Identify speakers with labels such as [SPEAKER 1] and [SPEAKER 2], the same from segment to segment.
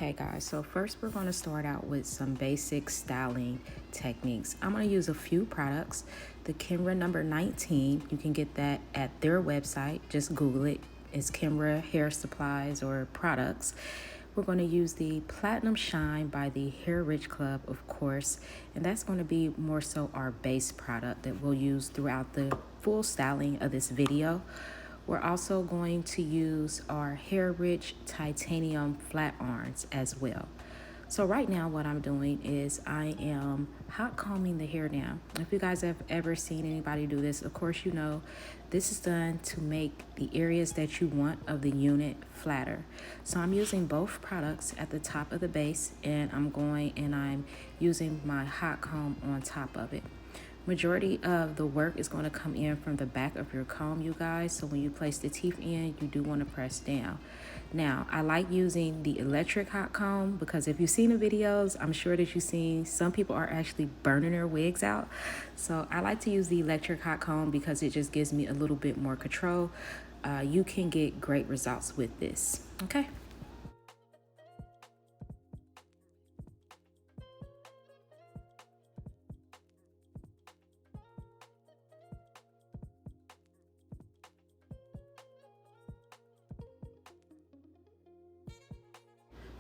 [SPEAKER 1] Okay guys, so first we're going to start out with some basic styling techniques. I'm going to use a few products. The Kenra number 19, you can get that at their website. Just Google it. It's Kenra Hair Supplies or Products. We're going to use the Platinum Shine by the Hair Rich Club, of course, and that's going to be more so our base product that we'll use throughout the full styling of this video. We're also going to use our Hair Rich Titanium Flat Irons as well. So right now what I'm doing is I am hot combing the hair down. If you guys have ever seen anybody do this, of course you know this is done to make the areas that you want of the unit flatter. So I'm using both products at the top of the base, and I'm using my hot comb on top of it. Majority of the work is going to come in from the back of your comb, you guys. So when you place the teeth in, you do want to press down. Now, I like using the electric hot comb because if you've seen the videos, I'm sure that you've seen some people are actually burning their wigs out. So I like to use the electric hot comb because it just gives me a little bit more control. You can get great results with this, okay?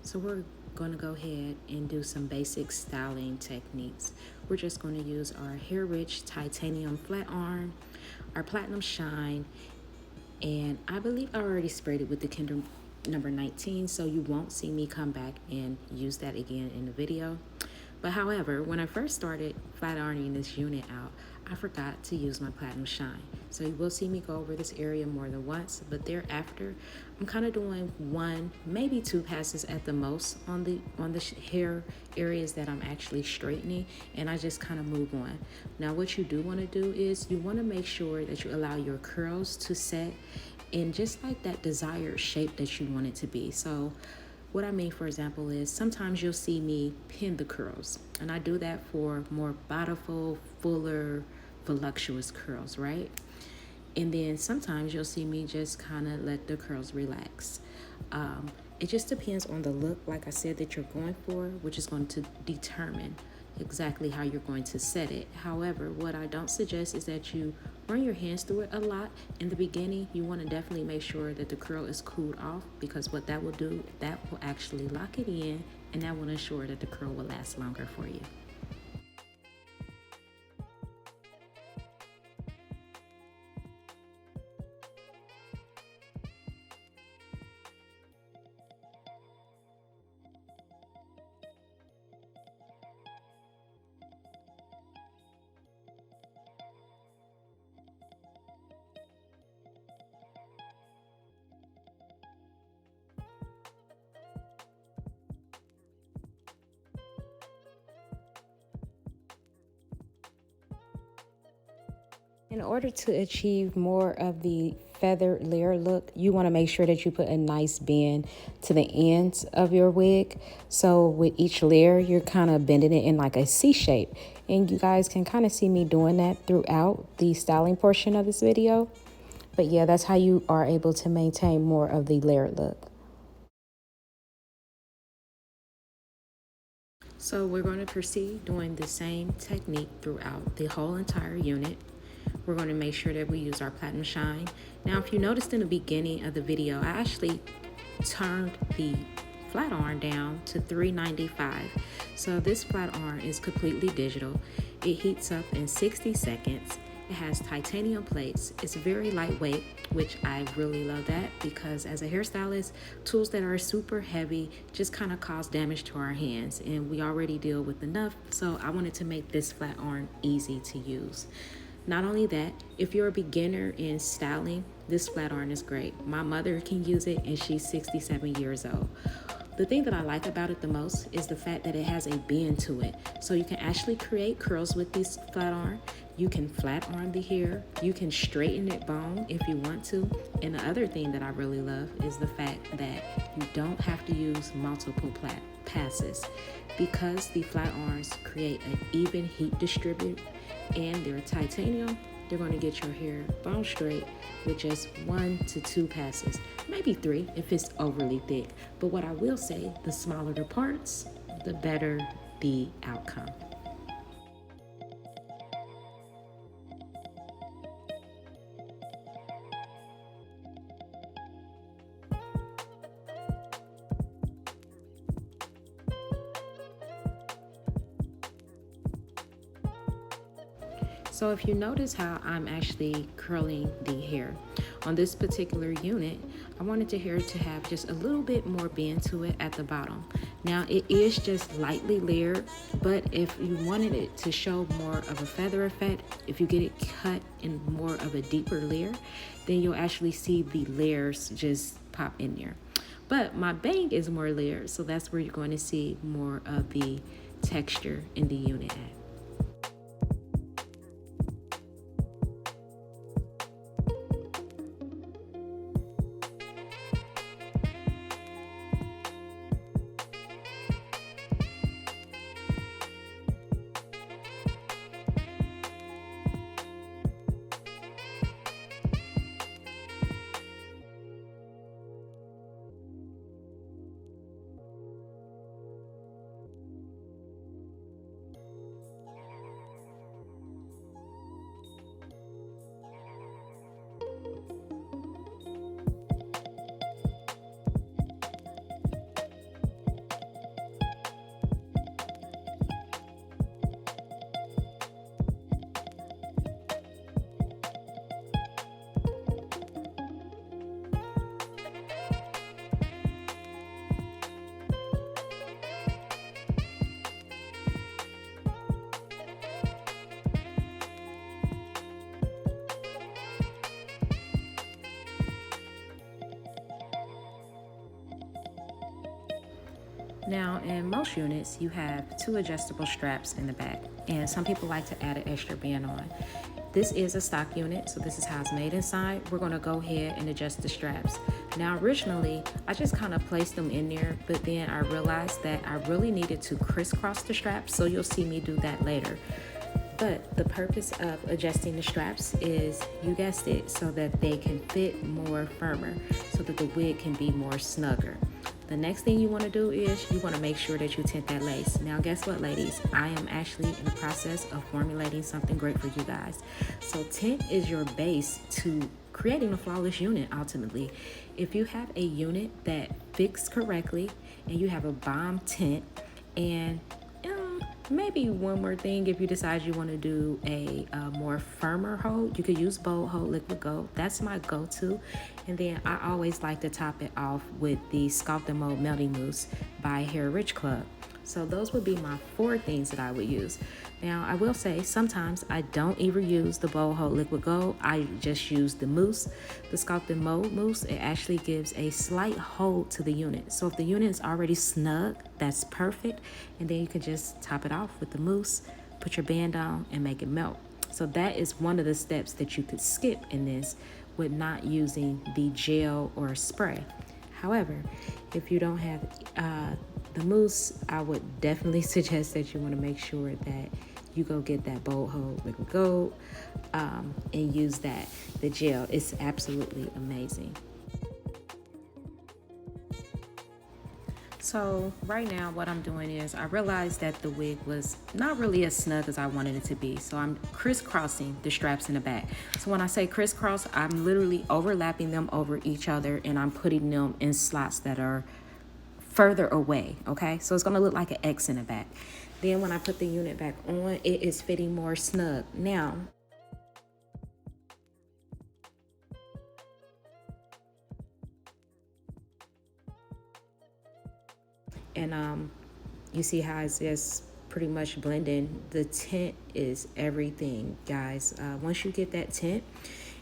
[SPEAKER 1] So we're going to go ahead and do some basic styling techniques. We're just going to use our Hair Rich Titanium Flat Iron, our Platinum Shine, and I believe I already sprayed it with the Kenra number 19, so you won't see me come back and use that again in the video. But however, when I first started flat ironing this unit out, I forgot to use my Platinum Shine. So you will see me go over this area more than once, but thereafter, I'm kind of doing one, maybe two passes at the most on the hair areas that I'm actually straightening, and I just kind of move on. Now what you do want to do is you want to make sure that you allow your curls to set in just like that desired shape that you want it to be. So what I mean, for example, is sometimes you'll see me pin the curls, and I do that for more bountiful, fuller, voluptuous curls, right? And then sometimes you'll see me just kind of let the curls relax. It just depends on the look, like I said, that you're going for, which is going to determine exactly how you're going to set it. However, what I don't suggest is that you run your hands through it a lot. In the beginning, you want to definitely make sure that the curl is cooled off, because what that will do, that will actually lock it in, and that will ensure that the curl will last longer for you. In order to achieve more of the feathered layer look, you want to make sure that you put a nice bend to the ends of your wig. So with each layer, you're kind of bending it in like a C shape. And you guys can kind of see me doing that throughout the styling portion of this video. But yeah, that's how you are able to maintain more of the layered look. So we're going to proceed doing the same technique throughout the whole entire unit. We're going to make sure that we use our Platinum Shine. Now, if you noticed in the beginning of the video, I actually turned the flat iron down to 395. So this flat iron is completely digital. It heats up in 60 seconds. It has titanium plates. It's very lightweight, which I really love that, because as a hairstylist, tools that are super heavy just kind of cause damage to our hands, and we already deal with enough. So I wanted to make this flat iron easy to use. Not only that, if you're a beginner in styling, this flat iron is great. My mother can use it, and she's 67 years old. The thing that I like about it the most is the fact that it has a bend to it. So you can actually create curls with this flat iron. You can flat iron the hair. You can straighten it bone if you want to. And the other thing that I really love is the fact that you don't have to use multiple passes. Because the flat irons create an even heat distribution and they're titanium, they're going to get your hair bone straight with just 1 to 2 passes, maybe 3 if it's overly thick. But what I will say, the smaller the parts, the better the outcome. So if you notice how I'm actually curling the hair on this particular unit, I wanted the hair to have just a little bit more bend to it at the bottom. Now it is just lightly layered, but if you wanted it to show more of a feather effect, if you get it cut in more of a deeper layer, then you'll actually see the layers just pop in there. But my bang is more layered, so that's where you're going to see more of the texture in the unit at. Now, in most units, you have 2 adjustable straps in the back, and some people like to add an extra band on. This is a stock unit, so this is how it's made inside. We're going to go ahead and adjust the straps. Now, originally, I just kind of placed them in there, but then I realized that I really needed to crisscross the straps, so you'll see me do that later. But the purpose of adjusting the straps is, you guessed it, so that they can fit more firmer, so that the wig can be more snugger. The next thing you want to do is you want to make sure that you tint that lace. Now, guess what, ladies? I am actually in the process of formulating something great for you guys. So tint is your base to creating a flawless unit ultimately. If you have a unit that fits correctly and you have a bomb tint, and maybe one more thing, if you decide you want to do a more firmer hold, you could use Bold Hold Liquid Gold. That's my go-to. And then I always like to top it off with the Sculpt and Mold Melting Mousse by Hair Rich Club. So those would be my 4 things that I would use. Now, I will say sometimes I don't even use the Bold Hold Liquid Gold. I just use the mousse, the Sculpt and Mold Mousse. It actually gives a slight hold to the unit. So if the unit is already snug, that's perfect. And then you can just top it off with the mousse, put your band on, and make it melt. So that is one of the steps that you could skip in this with not using the gel or spray. However, if you don't have the mousse, I would definitely suggest that you want to make sure that you go get that Bold Hold Liquid Gold and use that. The gel is absolutely amazing. So right now what I'm doing is, I realized that the wig was not really as snug as I wanted it to be. So I'm crisscrossing the straps in the back. So when I say crisscross, I'm literally overlapping them over each other, and I'm putting them in slots that are further away, okay? So it's gonna look like an X in the back. Then when I put the unit back on, it is fitting more snug. Now, and you see how it's just pretty much blending. The tint is everything, guys. Once you get that tint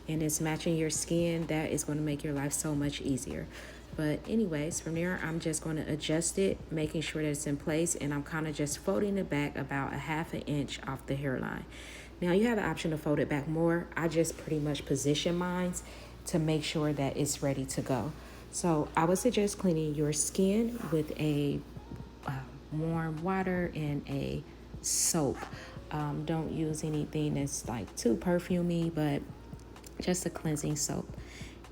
[SPEAKER 1] and it's matching your skin, that is going to make your life so much easier. But anyways, from there, I'm just going to adjust it, making sure that it's in place, and I'm kind of just folding it back about a ½ inch off the hairline. Now, you have the option to fold it back more. I just pretty much position mine to make sure that it's ready to go. So I would suggest cleaning your skin with a warm water and a soap. Don't use anything that's like too perfumey, but just a cleansing soap.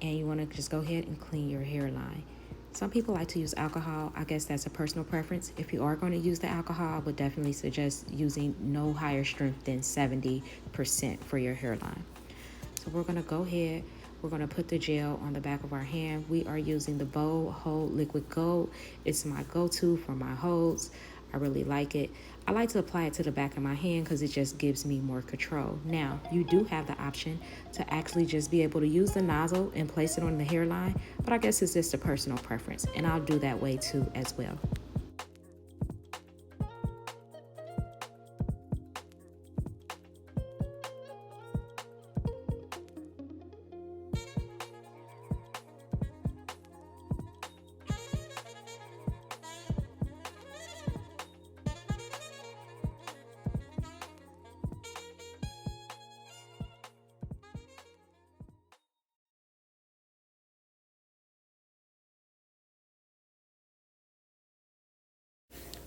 [SPEAKER 1] And you want to just go ahead and clean your hairline. Some people like to use alcohol. I guess that's a personal preference. If you are going to use the alcohol, I would definitely suggest using no higher strength than 70% for your hairline. So we're going to go ahead. We're going to put the gel on the back of our hand. We are using the Bold Hold Liquid Gold. It's my go-to for my holds. I really like it. I like to apply it to the back of my hand because it just gives me more control. Now, you do have the option to actually just be able to use the nozzle and place it on the hairline, but I guess it's just a personal preference, and I'll do that way too as well.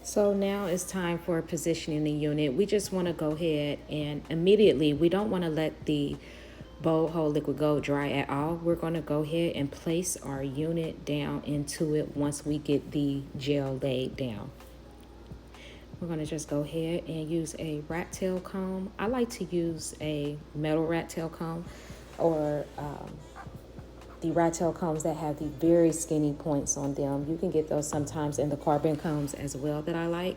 [SPEAKER 1] So now it's time for positioning the unit. We just want to go ahead and immediately, we don't want to let the Bold Hold Liquid Gold dry at all. We're going to go ahead and place our unit down into it once we get the gel laid down. We're going to just go ahead and use a rat tail comb. I like to use a metal rat tail comb, or the rat tail combs that have the very skinny points on them. You can get those sometimes in the carbon combs as well that I like.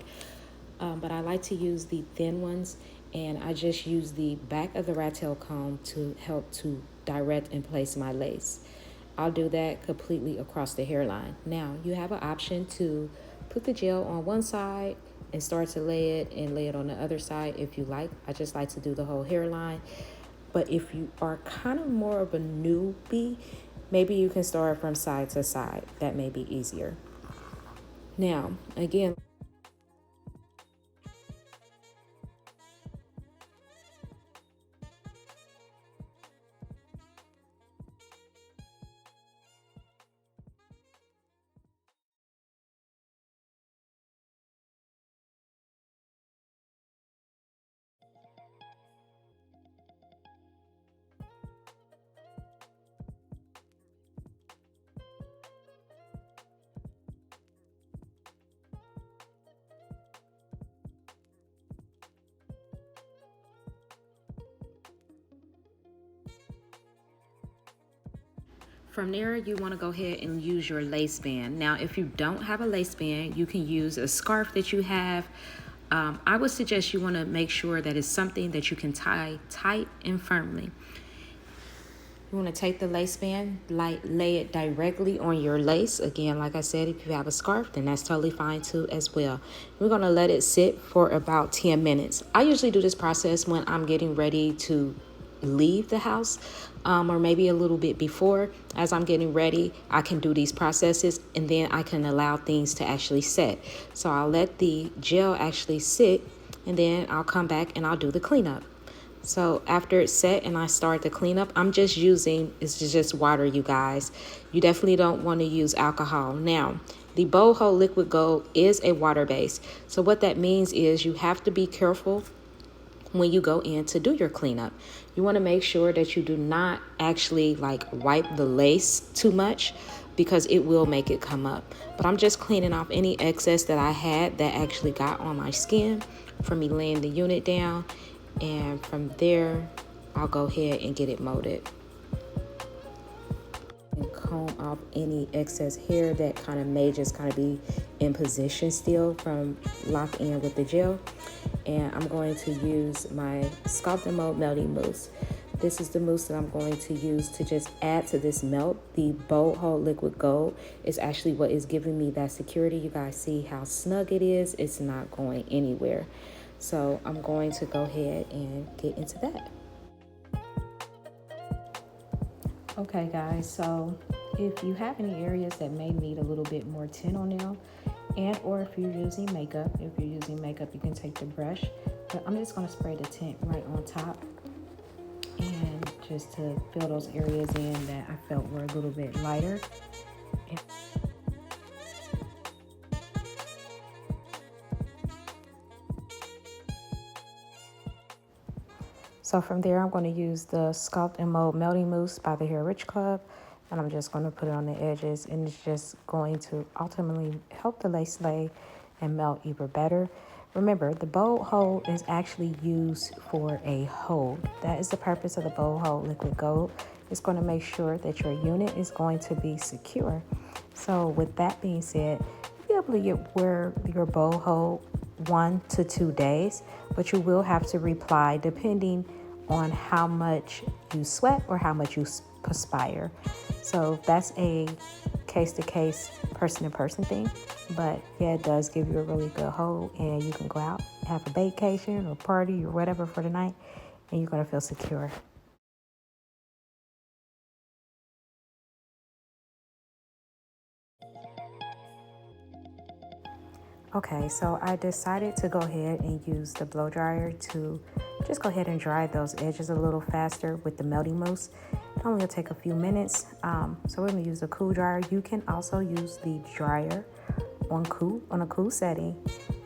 [SPEAKER 1] But I like to use the thin ones, and I just use the back of the rat tail comb to help to direct and place my lace. I'll do that completely across the hairline. Now, you have an option to put the gel on one side and start to lay it on the other side if you like. I just like to do the whole hairline. But if you are kind of more of a newbie, maybe you can start from side to side. That may be easier. Now, again, from there, you want to go ahead and use your lace band. Now, if you don't have a lace band, you can use a scarf that you have. I would suggest you want to make sure that it's something that you can tie tight and firmly. You want to take the lace band, lay it directly on your lace. Again, like I said, if you have a scarf, then that's totally fine too as well. We're going to let it sit for about 10 minutes. I usually do this process when I'm getting ready to leave the house, or maybe a little bit before. As I'm getting ready, I can do these processes, and then I can allow things to actually set. So I'll let the gel actually sit, and then I'll come back and I'll do the cleanup. So after it's set and I start the cleanup, I'm just using, it's just water, you guys. You definitely don't want to use alcohol. Now, the Bold Hold Liquid Gold is a water base. So what that means is you have to be careful when you go in to do your cleanup. You want to make sure that you do not actually like wipe the lace too much, because it will make it come up. But I'm just cleaning off any excess that I had that actually got on my skin from me laying the unit down. And from there, I'll go ahead and get it molded. And comb off any excess hair that kind of may just kind of be in position still from lock in with the gel. And I'm going to use my Sculpt and Mold Melting Mousse. This is the mousse that I'm going to use to just add to this melt. The Bold Hold Liquid Gold is actually what is giving me that security. You guys see how snug it is? It's not going anywhere. So I'm going to go ahead and get into that. Okay guys, so if you have any areas that may need a little bit more tint on them, and or if you're using makeup, you can take the brush. But I'm just going to spray the tint right on top, and just to fill those areas in that I felt were a little bit lighter. So from there, I'm going to use the Sculpt and Mold Melting Mousse by the Hair Rich Club. And I'm just going to put it on the edges. And it's just going to ultimately help the lace lay and melt even better. Remember, the bold hold is actually used for a hold. That is the purpose of the bold hold liquid gold. It's going to make sure that your unit is going to be secure. So with that being said, you'll be able to wear your bold hold 1 to 2 days, but you will have to reply depending on how much you sweat or how much you perspire. So that's a case-to-case, person-to-person thing. But yeah, it does give you a really good hold, and you can go out, have a vacation or party or whatever for the night, and you're going to feel secure. Okay, so I decided to go ahead and use the blow dryer to just go ahead and dry those edges a little faster with the melting mousse. It only will take a few minutes. So we're gonna use a cool dryer. You can also use the dryer on a cool setting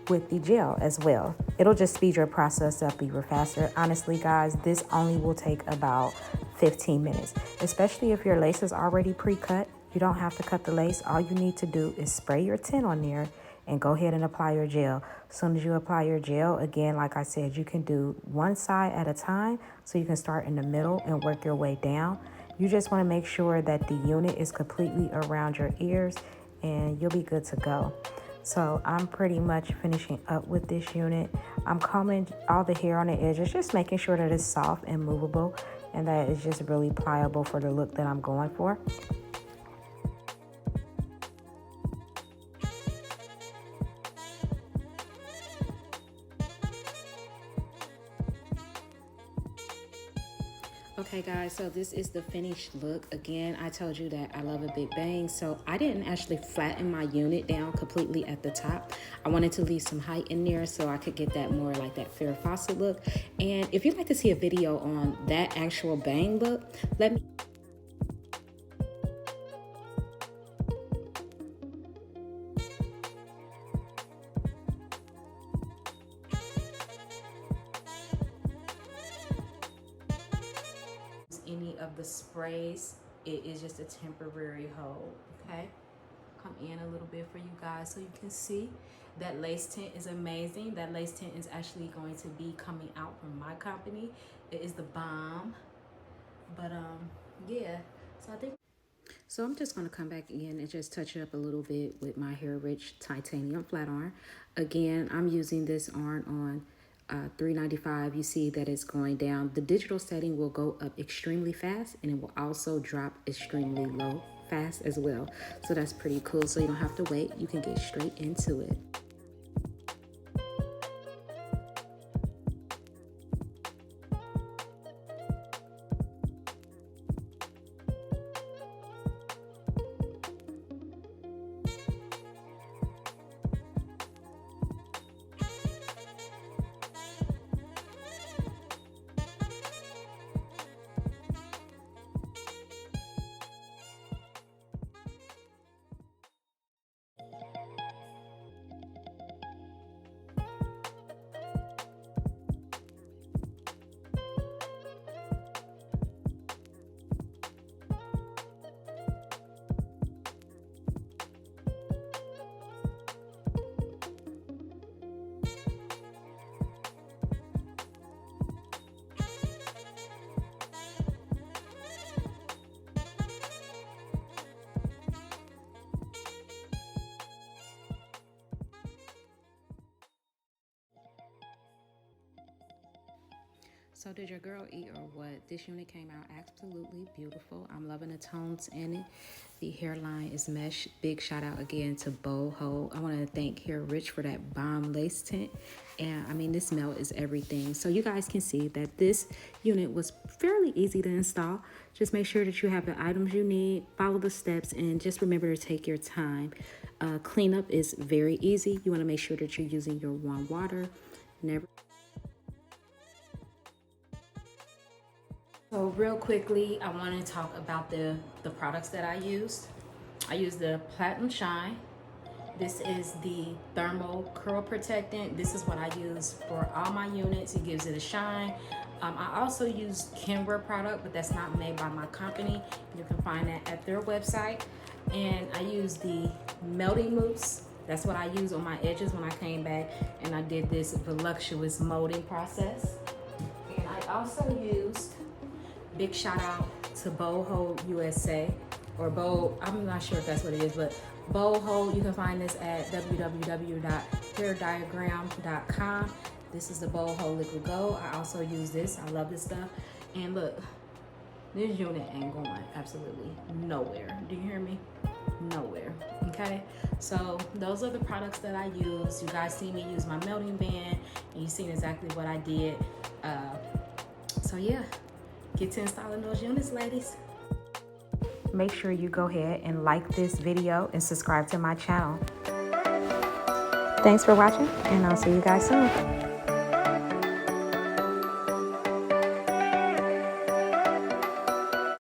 [SPEAKER 1] with the gel as well. It'll just speed your process up even faster. Honestly, guys, this only will take about 15 minutes, especially if your lace is already pre-cut. You don't have to cut the lace. All you need to do is spray your tint on there and go ahead and apply your gel. As soon as you apply your gel, again, like I said, you can do one side at a time. So you can start in the middle and work your way down. You just want to make sure that the unit is completely around your ears and you'll be good to go. So I'm pretty much finishing up with this unit. I'm combing all the hair on the edges, just making sure that it's soft and movable and that it's just really pliable for the look that I'm going for. Okay guys, so this is the finished look. Again, I told you that I love a big bang, so I didn't actually flatten my unit down completely at the top. I wanted to leave some height in there so I could get that more like that Farrah Fawcett look. And if you'd like to see a video on that actual bang look, let me any of the sprays. It is just a temporary hold. Okay, come in a little bit for you guys so you can see that lace tint is amazing. That lace tint is actually going to be coming out from my company. It is the bomb. But yeah, so I think so I'm just going to come back in and just touch it up a little bit with my Hair Rich Titanium Flat Iron. Again, I'm using this iron on $3.95. You see that it's going down. The digital setting will go up extremely fast and it will also drop extremely low fast as well. So that's pretty cool. So you don't have to wait. You can get straight into it. So did your girl eat or what? This unit came out absolutely beautiful. I'm loving the tones in it. The hairline is mesh. Big shout out again to Bow Ho. I want to thank Hair Rich for that bomb lace tint. And I mean, this melt is everything. So you guys can see that this unit was fairly easy to install. Just make sure that you have the items you need, follow the steps, and just remember to take your time. Cleanup is very easy. You want to make sure that you're using your warm water. Never. So real quickly, I want to talk about the products that I used. I used the Platinum Shine. This is the Thermal Curl Protectant. This is what I use for all my units. It gives it a shine. I also use Canva product, but that's not made by my company. You can find that at their website. And I use the melting mousse. That's what I use on my edges when I came back and I did this voluptuous molding process. And I also used, big shout out to Boho USA, or Bow, I'm not sure if that's what it is, but Boho, you can find this at www.hairdiagram.com. This is the Boho Liquid Gold. I also use this. I love this stuff. And look, this unit ain't going absolutely nowhere. Do you hear me? Nowhere. Okay, so those are the products that I use. You guys see me use my melting band, and you seen exactly what I did. So yeah, get to installing those units, ladies. Make sure you go ahead and like this video and subscribe to my channel. Thanks for watching, and I'll see you guys soon.